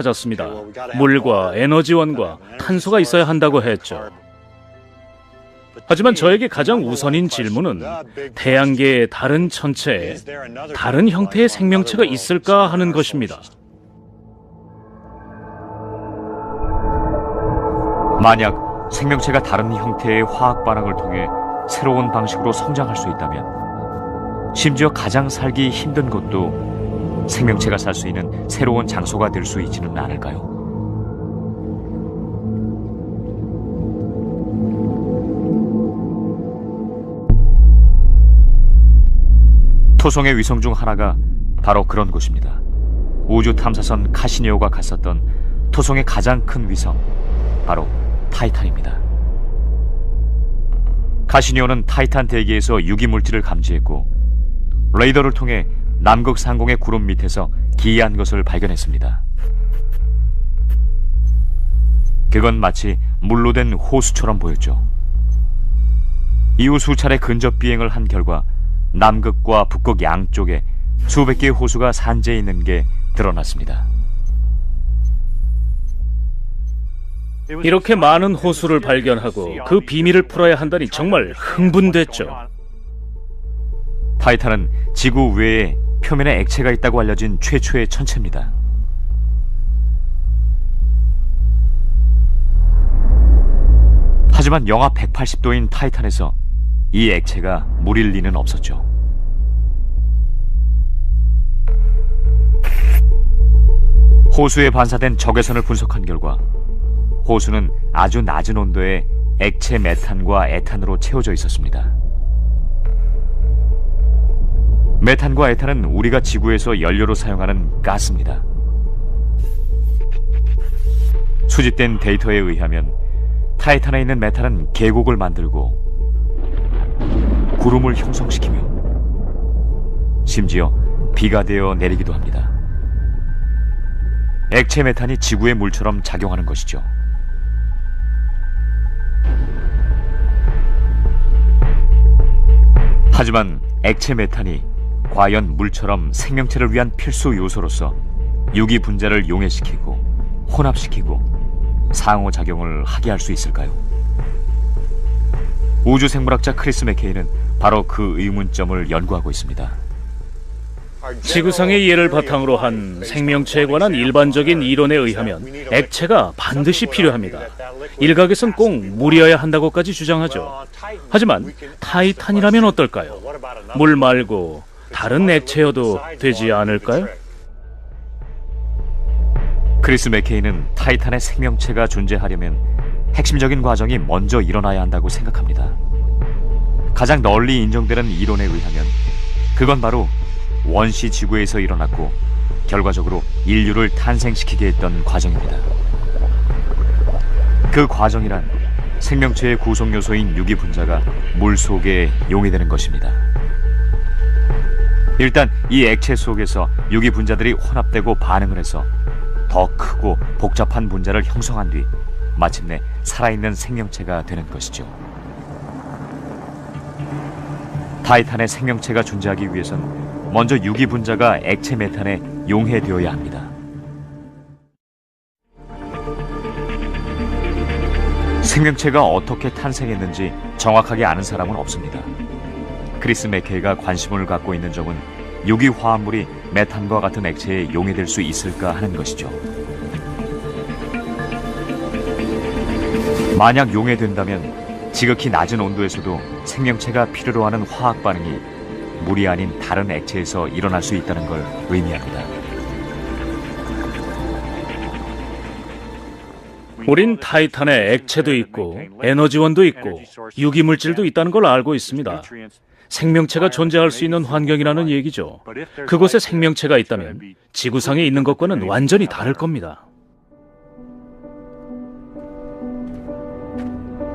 찾았습니다. 물과 에너지원과 탄소가 있어야 한다고 했죠. 하지만 저에게 가장 우선인 질문은 태양계의 다른 천체에 다른 형태의 생명체가 있을까 하는 것입니다. 만약 생명체가 다른 형태의 화학 반응을 통해 새로운 방식으로 성장할 수 있다면, 심지어 가장 살기 힘든 곳도 생명체가 살 수 있는 새로운 장소가 될 수 있지는 않을까요? 토성의 위성 중 하나가 바로 그런 곳입니다. 우주 탐사선 카시니오가 갔었던 토성의 가장 큰 위성, 바로 타이탄입니다. 카시니오는 타이탄 대기에서 유기물질을 감지했고, 레이더를 통해 남극 상공의 구름 밑에서 기이한 것을 발견했습니다. 그건 마치 물로 된 호수처럼 보였죠. 이후 수차례 근접 비행을 한 결과 남극과 북극 양쪽에 수백 개의 호수가 산재해 있는 게 드러났습니다. 이렇게 많은 호수를 발견하고 그 비밀을 풀어야 한다니 정말 흥분됐죠. 타이탄은 지구 외에 표면에 액체가 있다고 알려진 최초의 천체입니다. 하지만 영하 180도인 타이탄에서 이 액체가 물일 리는 없었죠. 호수에 반사된 적외선을 분석한 결과 호수는 아주 낮은 온도에 액체 메탄과 에탄으로 채워져 있었습니다. 메탄과 에탄은 우리가 지구에서 연료로 사용하는 가스입니다. 수집된 데이터에 의하면 타이탄에 있는 메탄은 계곡을 만들고 구름을 형성시키며 심지어 비가 되어 내리기도 합니다. 액체 메탄이 지구의 물처럼 작용하는 것이죠. 하지만 액체 메탄이 과연 물처럼 생명체를 위한 필수 요소로서 유기 분자를 용해시키고 혼합시키고 상호작용을 하게 할 수 있을까요? 우주생물학자 크리스 맥케이는 바로 그 의문점을 연구하고 있습니다. 지구상의 예를 바탕으로 한 생명체에 관한 일반적인 이론에 의하면 액체가 반드시 필요합니다. 일각에선 꼭 물이어야 한다고까지 주장하죠. 하지만 타이탄이라면 어떨까요? 물 말고 다른 액체여도 되지 않을까요? 크리스 맥케이는 타이탄의 생명체가 존재하려면 핵심적인 과정이 먼저 일어나야 한다고 생각합니다. 가장 널리 인정되는 이론에 의하면 그건 바로 원시 지구에서 일어났고 결과적으로 인류를 탄생시키게 했던 과정입니다. 그 과정이란 생명체의 구성 요소인 유기 분자가 물 속에 용해되는 것입니다. 일단 이 액체 속에서 유기 분자들이 혼합되고 반응을 해서 더 크고 복잡한 분자를 형성한 뒤 마침내 살아있는 생명체가 되는 것이죠. 타이탄의 생명체가 존재하기 위해선 먼저 유기 분자가 액체 메탄에 용해되어야 합니다. 생명체가 어떻게 탄생했는지 정확하게 아는 사람은 없습니다. 크리스 맥케이가 관심을 갖고 있는 점은 유기 화합물이 메탄과 같은 액체에 용해될 수 있을까 하는 것이죠. 만약 용해된다면 지극히 낮은 온도에서도 생명체가 필요로 하는 화학 반응이 물이 아닌 다른 액체에서 일어날 수 있다는 걸 의미합니다. 우린 타이탄에 액체도 있고 에너지원도 있고 유기물질도 있다는 걸 알고 있습니다. 생명체가 존재할 수 있는 환경이라는 얘기죠. 그곳에 생명체가 있다면 지구상에 있는 것과는 완전히 다를 겁니다.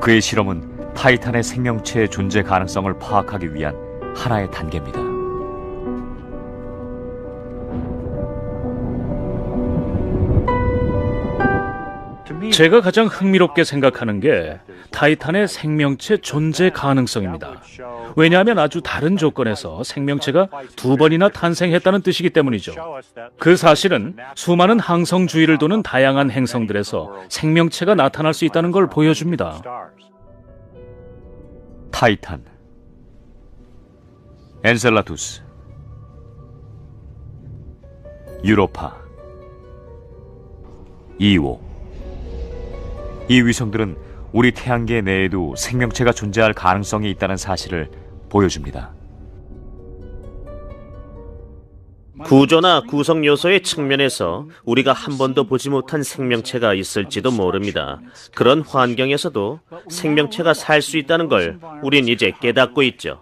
그의 실험은 타이탄의 생명체의 존재 가능성을 파악하기 위한 하나의 단계입니다. 제가 가장 흥미롭게 생각하는 게 타이탄의 생명체 존재 가능성입니다. 왜냐하면 아주 다른 조건에서 생명체가 두 번이나 탄생했다는 뜻이기 때문이죠. 그 사실은 수많은 항성 주위를 도는 다양한 행성들에서 생명체가 나타날 수 있다는 걸 보여줍니다. 타이탄, 엔셀라두스, 유로파, 이오. 이 위성들은 우리 태양계 내에도 생명체가 존재할 가능성이 있다는 사실을 보여줍니다. 구조나 구성 요소의 측면에서 우리가 한 번도 보지 못한 생명체가 있을지도 모릅니다. 그런 환경에서도 생명체가 살 수 있다는 걸 우린 이제 깨닫고 있죠.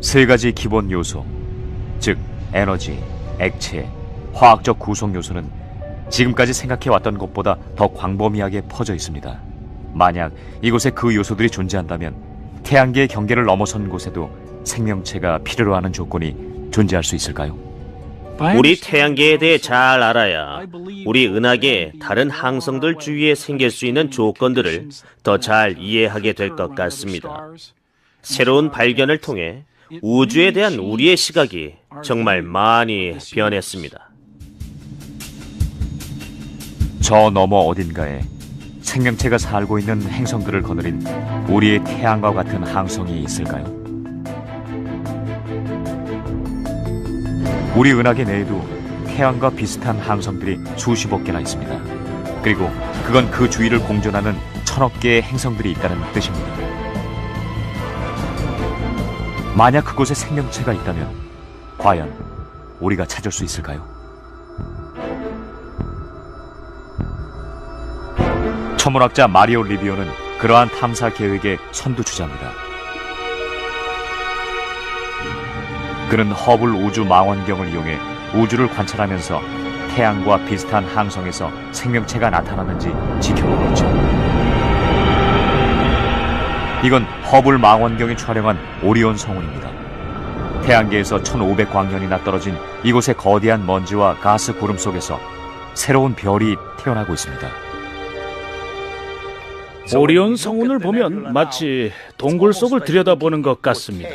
세 가지 기본 요소, 즉 에너지, 액체, 화학적 구성 요소는 지금까지 생각해왔던 것보다 더 광범위하게 퍼져 있습니다. 만약 이곳에 그 요소들이 존재한다면 태양계의 경계를 넘어선 곳에도 생명체가 필요로 하는 조건이 존재할 수 있을까요? 우리 태양계에 대해 잘 알아야 우리 은하계 다른 항성들 주위에 생길 수 있는 조건들을 더 잘 이해하게 될 것 같습니다. 새로운 발견을 통해 우주에 대한 우리의 시각이 정말 많이 변했습니다. 저 너머 어딘가에 생명체가 살고 있는 행성들을 거느린 우리의 태양과 같은 항성이 있을까요? 우리 은하계 내에도 태양과 비슷한 항성들이 수십억 개나 있습니다. 그리고 그건 그 주위를 공전하는 천억 개의 행성들이 있다는 뜻입니다. 만약 그곳에 생명체가 있다면 과연 우리가 찾을 수 있을까요? 천문학자 마리오 리비오는 그러한 탐사 계획의 선두주자입니다. 그는 허블 우주 망원경을 이용해 우주를 관찰하면서 태양과 비슷한 항성에서 생명체가 나타나는지 지켜보고 있죠. 이건 허블 망원경이 촬영한 오리온 성운입니다. 태양계에서 1500광년이나 떨어진 이곳의 거대한 먼지와 가스 구름 속에서 새로운 별이 태어나고 있습니다. 오리온 성운을 보면 마치 동굴 속을 들여다보는 것 같습니다.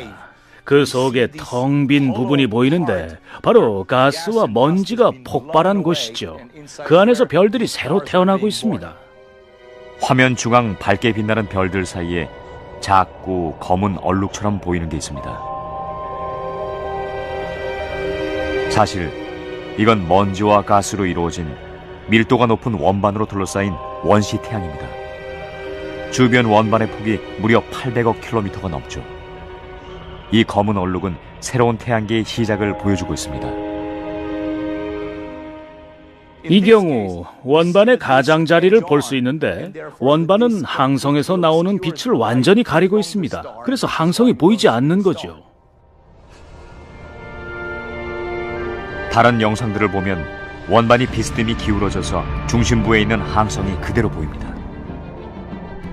그 속에 텅 빈 부분이 보이는데 바로 가스와 먼지가 폭발한 곳이죠. 그 안에서 별들이 새로 태어나고 있습니다. 화면 중앙 밝게 빛나는 별들 사이에 작고 검은 얼룩처럼 보이는 게 있습니다. 사실 이건 먼지와 가스로 이루어진 밀도가 높은 원반으로 둘러싸인 원시 태양입니다. 주변 원반의 폭이 무려 800억 킬로미터가 넘죠. 이 검은 얼룩은 새로운 태양계의 시작을 보여주고 있습니다. 이 경우 원반의 가장자리를 볼 수 있는데 원반은 항성에서 나오는 빛을 완전히 가리고 있습니다. 그래서 항성이 보이지 않는 거죠. 다른 영상들을 보면 원반이 비스듬히 기울어져서 중심부에 있는 항성이 그대로 보입니다.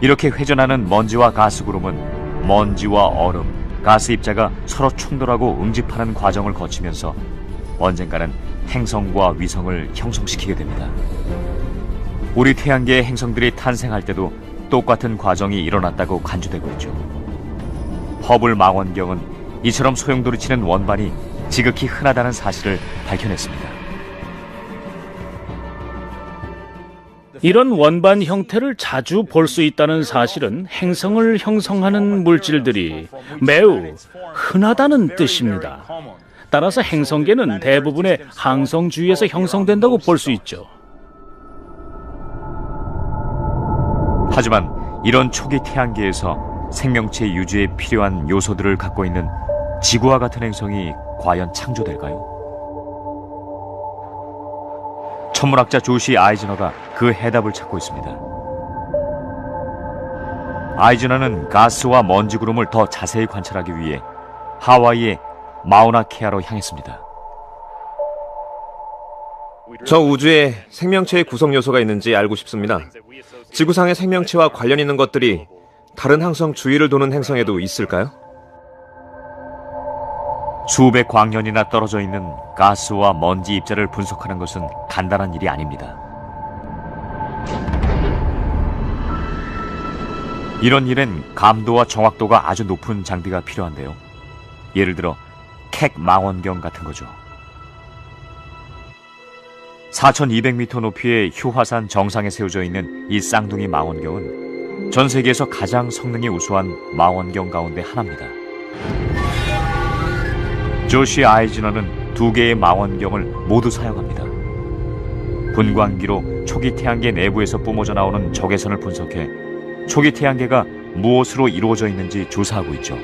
이렇게 회전하는 먼지와 가스 구름은 먼지와 얼음, 가스 입자가 서로 충돌하고 응집하는 과정을 거치면서 언젠가는 행성과 위성을 형성시키게 됩니다. 우리 태양계의 행성들이 탄생할 때도 똑같은 과정이 일어났다고 간주되고 있죠. 허블 망원경은 이처럼 소용돌이치는 원반이 지극히 흔하다는 사실을 밝혀냈습니다. 이런 원반 형태를 자주 볼 수 있다는 사실은 행성을 형성하는 물질들이 매우 흔하다는 뜻입니다. 따라서 행성계는 대부분의 항성 주위에서 형성된다고 볼 수 있죠. 하지만 이런 초기 태양계에서 생명체 유지에 필요한 요소들을 갖고 있는 지구와 같은 행성이 과연 창조될까요? 천문학자 조시 아이즈너가 그 해답을 찾고 있습니다. 아이즈너는 가스와 먼지 구름을 더 자세히 관찰하기 위해 하와이의 마우나케아로 향했습니다. 저 우주에 생명체의 구성 요소가 있는지 알고 싶습니다. 지구상의 생명체와 관련 있는 것들이 다른 항성 주위를 도는 행성에도 있을까요? 수백 광년이나 떨어져 있는 가스와 먼지 입자를 분석하는 것은 간단한 일이 아닙니다. 이런 일엔 감도와 정확도가 아주 높은 장비가 필요한데요. 예를 들어 캑 망원경 같은 거죠. 4200m 높이의 휴화산 정상에 세워져 있는 이 쌍둥이 망원경은 전 세계에서 가장 성능이 우수한 망원경 가운데 하나입니다. 조시 아이즈너는 2개의 망원경을 모두 사용합니다. 분광기로 초기 태양계 내부에서 뿜어져 나오는 적외선을 분석해 초기 태양계가 무엇으로 이루어져 있는지 조사하고 있죠.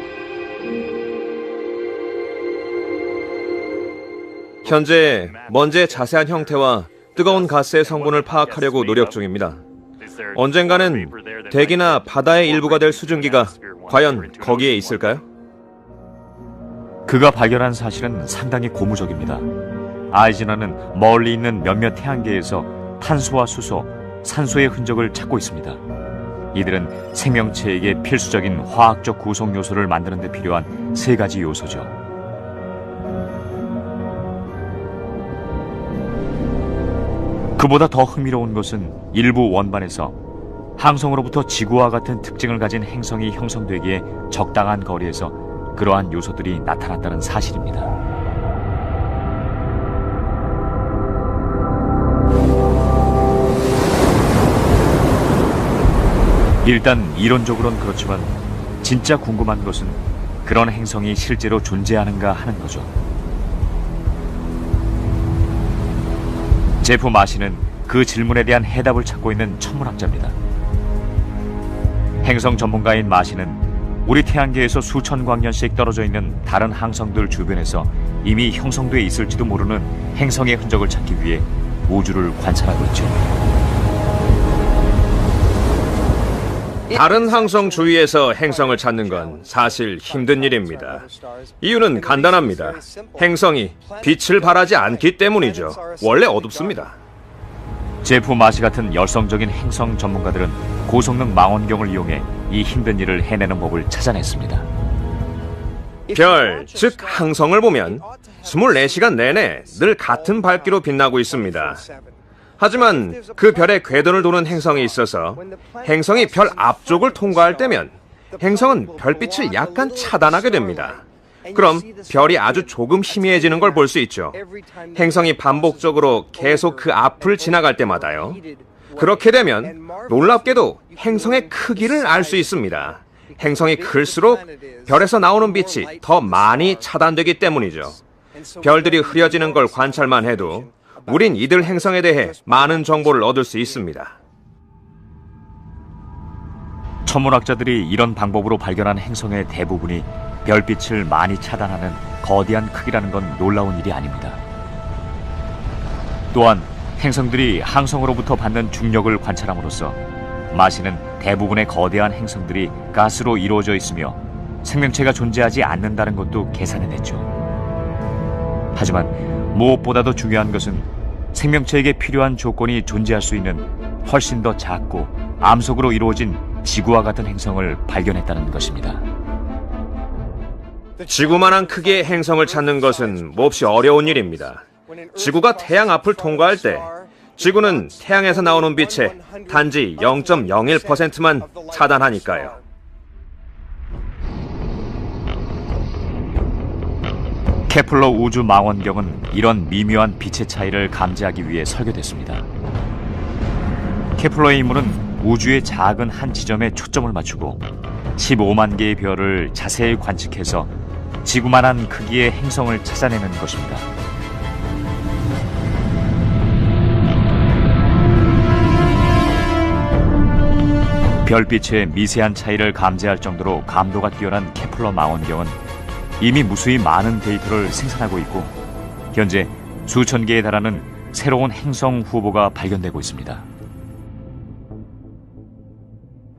현재 먼지의 자세한 형태와 뜨거운 가스의 성분을 파악하려고 노력 중입니다. 언젠가는 대기나 바다의 일부가 될 수증기가 과연 거기에 있을까요? 그가 발견한 사실은 상당히 고무적입니다. 아이즈너는 멀리 있는 몇몇 태양계에서 탄소와 수소, 산소의 흔적을 찾고 있습니다. 이들은 생명체에게 필수적인 화학적 구성 요소를 만드는 데 필요한 3가지 요소죠. 그보다 더 흥미로운 것은 일부 원반에서 항성으로부터 지구와 같은 특징을 가진 행성이 형성되기에 적당한 거리에서 그러한 요소들이 나타났다는 사실입니다. 일단 이론적으로는 그렇지만 진짜 궁금한 것은 그런 행성이 실제로 존재하는가 하는 거죠. 제프 마시는 그 질문에 대한 해답을 찾고 있는 천문학자입니다. 행성 전문가인 마시는 우리 태양계에서 수천 광년씩 떨어져 있는 다른 항성들 주변에서 이미 형성돼 있을지도 모르는 행성의 흔적을 찾기 위해 우주를 관찰하고 있죠. 다른 항성 주위에서 행성을 찾는 건 사실 힘든 일입니다. 이유는 간단합니다. 행성이 빛을 발하지 않기 때문이죠. 원래 어둡습니다. 제프 마시 같은 열성적인 행성 전문가들은 고성능 망원경을 이용해 이 힘든 일을 해내는 법을 찾아냈습니다. 별, 즉 항성을 보면 24시간 내내 늘 같은 밝기로 빛나고 있습니다. 하지만 그 별의 궤도를 도는 행성이 있어서 행성이 별 앞쪽을 통과할 때면 행성은 별빛을 약간 차단하게 됩니다. 그럼 별이 아주 조금 희미해지는 걸 볼 수 있죠. 행성이 반복적으로 계속 그 앞을 지나갈 때마다요. 그렇게 되면 놀랍게도 행성의 크기를 알 수 있습니다. 행성이 클수록 별에서 나오는 빛이 더 많이 차단되기 때문이죠. 별들이 흐려지는 걸 관찰만 해도 우린 이들 행성에 대해 많은 정보를 얻을 수 있습니다. 천문학자들이 이런 방법으로 발견한 행성의 대부분이 별빛을 많이 차단하는 거대한 크기라는 건 놀라운 일이 아닙니다. 또한 행성들이 항성으로부터 받는 중력을 관찰함으로써 마시는 대부분의 거대한 행성들이 가스로 이루어져 있으며 생명체가 존재하지 않는다는 것도 계산해냈죠. 하지만 무엇보다도 중요한 것은 생명체에게 필요한 조건이 존재할 수 있는 훨씬 더 작고 암석으로 이루어진 지구와 같은 행성을 발견했다는 것입니다. 지구만한 크기의 행성을 찾는 것은 몹시 어려운 일입니다. 지구가 태양 앞을 통과할 때 지구는 태양에서 나오는 빛의 단지 0.01%만 차단하니까요. 케플러 우주 망원경은 이런 미묘한 빛의 차이를 감지하기 위해 설계됐습니다. 케플러의 임무는 우주의 작은 한 지점에 초점을 맞추고 15만 개의 별을 자세히 관측해서 지구만한 크기의 행성을 찾아내는 것입니다. 별빛의 미세한 차이를 감지할 정도로 감도가 뛰어난 케플러 망원경은 이미 무수히 많은 데이터를 생산하고 있고 현재 수천 개에 달하는 새로운 행성 후보가 발견되고 있습니다.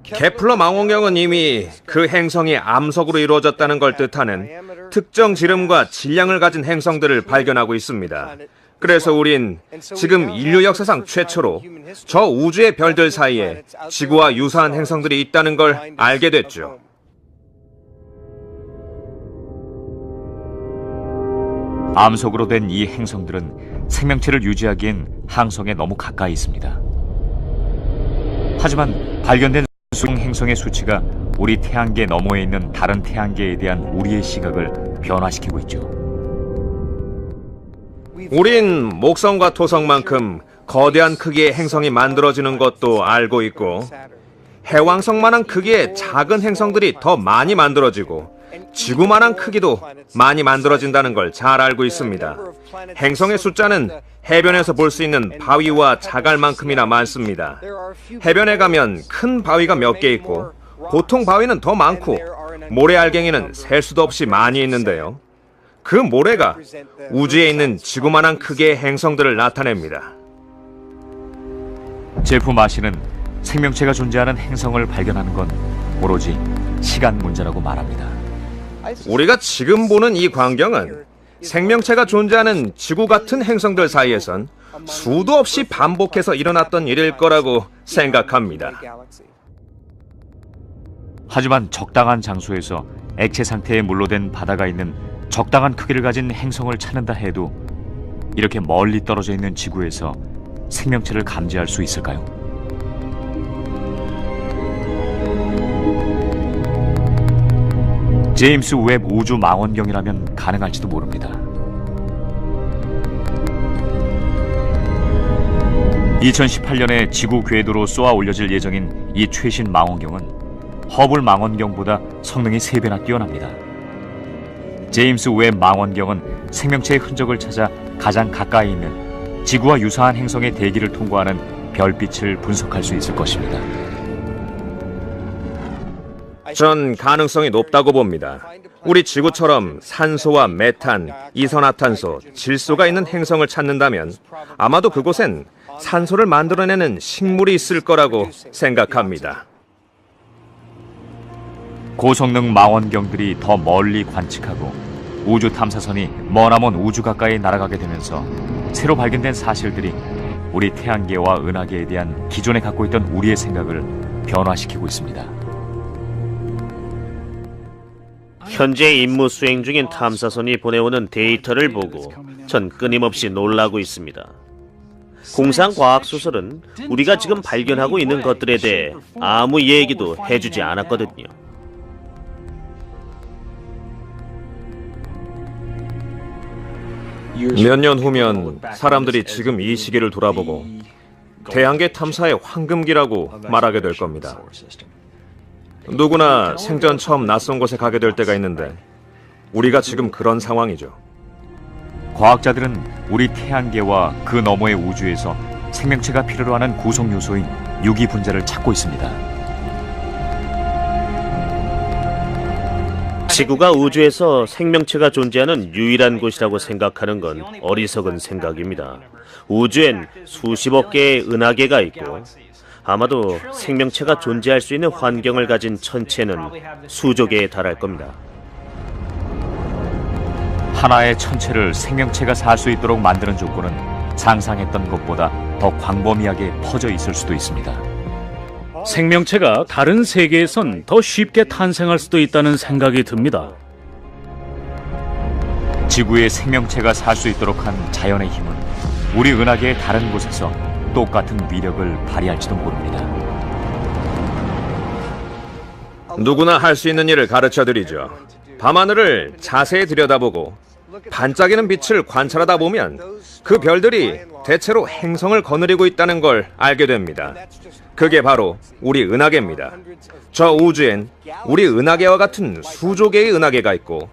케플러 망원경은 이미 그 행성이 암석으로 이루어졌다는 걸 뜻하는 특정 지름과 질량을 가진 행성들을 발견하고 있습니다. 그래서 우린 지금 인류 역사상 최초로 저 우주의 별들 사이에 지구와 유사한 행성들이 있다는 걸 알게 됐죠. 암석으로 된 이 행성들은 생명체를 유지하기엔 항성에 너무 가까이 있습니다. 하지만 발견된 수중 행성의 수치가 우리 태양계 너머에 있는 다른 태양계에 대한 우리의 시각을 변화시키고 있죠. 우린 목성과 토성만큼 거대한 크기의 행성이 만들어지는 것도 알고 있고, 해왕성만한 크기의 작은 행성들이 더 많이 만들어지고 지구만한 크기도 많이 만들어진다는 걸 잘 알고 있습니다. 행성의 숫자는 해변에서 볼 수 있는 바위와 자갈만큼이나 많습니다. 해변에 가면 큰 바위가 몇 개 있고 보통 바위는 더 많고 모래알갱이는 셀 수도 없이 많이 있는데요. 그 모래가 우주에 있는 지구만한 크기의 행성들을 나타냅니다. 제프 마시는 생명체가 존재하는 행성을 발견하는 건 오로지 시간 문제라고 말합니다. 우리가 지금 보는 이 광경은 생명체가 존재하는 지구 같은 행성들 사이에선 수도 없이 반복해서 일어났던 일일 거라고 생각합니다. 하지만 적당한 장소에서 액체 상태에 물로된 바다가 있는 적당한 크기를 가진 행성을 찾는다 해도 이렇게 멀리 떨어져 있는 지구에서 생명체를 감지할 수 있을까요? 제임스 웹 우주 망원경이라면 가능할지도 모릅니다. 2018년에 지구 궤도로 쏘아 올려질 예정인 이 최신 망원경은 허블 망원경보다 성능이 3배나 뛰어납니다. 제임스 웹 망원경은 생명체의 흔적을 찾아 가장 가까이 있는 지구와 유사한 행성의 대기를 통과하는 별빛을 분석할 수 있을 것입니다. 전 가능성이 높다고 봅니다. 우리 지구처럼 산소와 메탄, 이산화탄소, 질소가 있는 행성을 찾는다면 아마도 그곳엔 산소를 만들어내는 식물이 있을 거라고 생각합니다. 고성능 망원경들이 더 멀리 관측하고 우주 탐사선이 머나먼 우주 가까이 날아가게 되면서 새로 발견된 사실들이 우리 태양계와 은하계에 대한 기존에 갖고 있던 우리의 생각을 변화시키고 있습니다. 현재 임무 수행 중인 탐사선이 보내오는 데이터를 보고 전 끊임없이 놀라고 있습니다. 공상과학소설은 우리가 지금 발견하고 있는 것들에 대해 아무 얘기도 해주지 않았거든요. 몇 년 후면 사람들이 지금 이 시기를 돌아보고 태양계 탐사의 황금기라고 말하게 될 겁니다. 누구나 생전 처음 낯선 곳에 가게 될 때가 있는데 우리가 지금 그런 상황이죠. 과학자들은 우리 태양계와 그 너머의 우주에서 생명체가 필요로 하는 구성 요소인 유기 분자를 찾고 있습니다. 지구가 우주에서 생명체가 존재하는 유일한 곳이라고 생각하는 건 어리석은 생각입니다. 우주엔 수십억 개의 은하계가 있고 아마도 생명체가 존재할 수 있는 환경을 가진 천체는 수조 개에 달할 겁니다. 하나의 천체를 생명체가 살 수 있도록 만드는 조건은 상상했던 것보다 더 광범위하게 퍼져 있을 수도 있습니다. 생명체가 다른 세계에선 더 쉽게 탄생할 수도 있다는 생각이 듭니다. 지구에 생명체가 살 수 있도록 한 자연의 힘은 우리 은하계의 다른 곳에서 똑같은 위력을 발휘할지도 모릅니다. 누구나 할 수 있는 일을 가르쳐드리죠. 밤하늘을 자세히 들여다보고 반짝이는 빛을 관찰하다 보면 그 별들이 대체로 행성을 거느리고 있다는 걸 알게 됩니다. 그게 바로 우리 은하계입니다. 저 우주엔 우리 은하계와 같은 수조 개의 은하계가 있고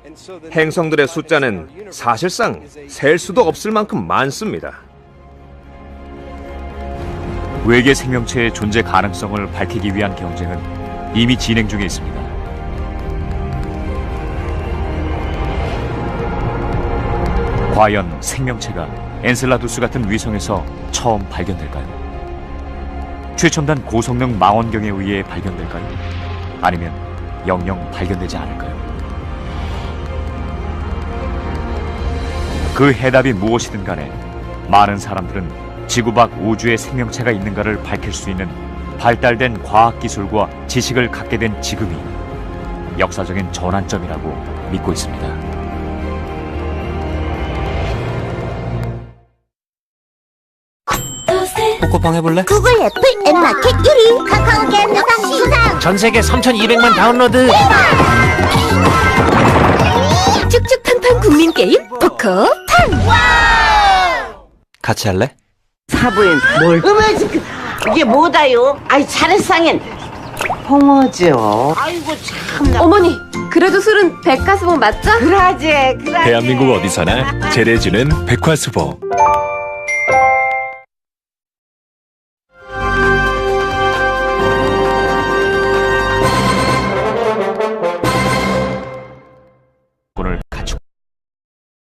행성들의 숫자는 사실상 셀 수도 없을 만큼 많습니다. 외계 생명체의 존재 가능성을 밝히기 위한 경쟁은 이미 진행 중에 있습니다. 과연 생명체가 엔셀라두스 같은 위성에서 처음 발견될까요? 최첨단 고성능 망원경에 의해 발견될까요? 아니면 영영 발견되지 않을까요? 그 해답이 무엇이든 간에 많은 사람들은 지구 밖 우주에 생명체가 있는가를 밝힐 수 있는 발달된 과학기술과 지식을 갖게 된 지금이 역사적인 전환점이라고 믿고 있습니다. 코코팡 해볼래? 구글 애플 앱마켓 1위 카카오 게임 영상 수상 전 세계 3,200만 다운로드. 쭉쭉판판 국민 게임 포커 같이 할래? 사부인 뭘? 이게 뭐다요? 아이 차례상엔 홍어죠. 아이고 참나. 어머니 그래도 술은 백화수복 맞죠? 그러지 그러지. 대한민국 어디서나 재래주는 백화수보.